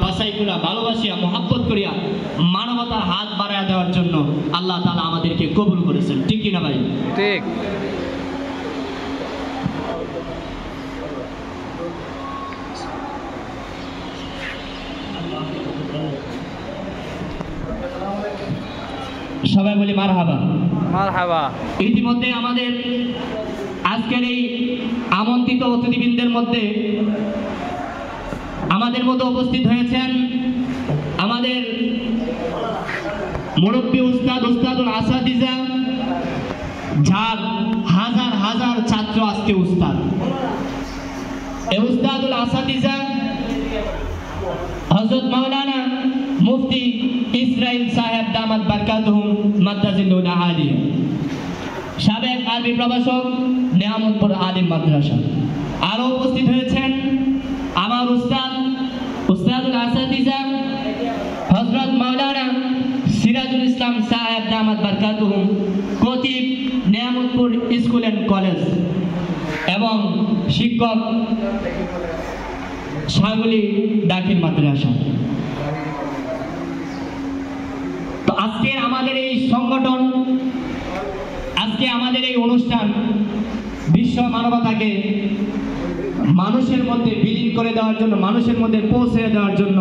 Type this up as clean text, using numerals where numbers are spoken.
বাসাইকুলা ভালোবাসিয়া মহব্বত করিয়া মানবতার হাত বাড়াইয়া দেওয়ার জন্য আল্লাহ তাআলা আমাদেরকে কবুল করেছেন। ঠিক কি না ভাই? ঠিক। সবাই বলি মারহাবা। মারহাবা। ইতিমধ্যে আমাদের আজকের এই আমন্ত্রিত অতিথিবৃন্দের মধ্যে আমাদের মধ্যে উপস্থিত হয়েছেন আমাদের মুরব্বী উস্তাদুল আসাদিজা, যার হাজার হাজার ছাত্র আজকে উস্তাদ। এই উস্তাদুল আসাদিজা হযরত মাওলানা মুফতি ইসরাইল সাহেব দামাত বারকাতুহুম মাদ্দাজিলুল আলিয়া, সাবেক আরবি প্রভাষক, নেয়ামতপুর আলিম মাদ্রাসা। আরো উপস্থিত হয়েছেন আমার উস্তাদুল আসাদিজা হযরত মাওলানা সিরাজুল ইসলাম সাহেব দামাত বারকাতুহুম, খতিব, নেয়ামতপুর স্কুল অ্যান্ড কলেজ এবং শিক্ষক শাহগুলি দাখিল মাদ্রাসা। তো আজকে আমাদের এই সংগঠন, আজকে আমাদের এই অনুষ্ঠান বিশ্ব মানবতাকে মানুষের মধ্যে বিলীন করে দেওয়ার জন্য, মানুষের মধ্যে পৌঁছে দেওয়ার জন্য।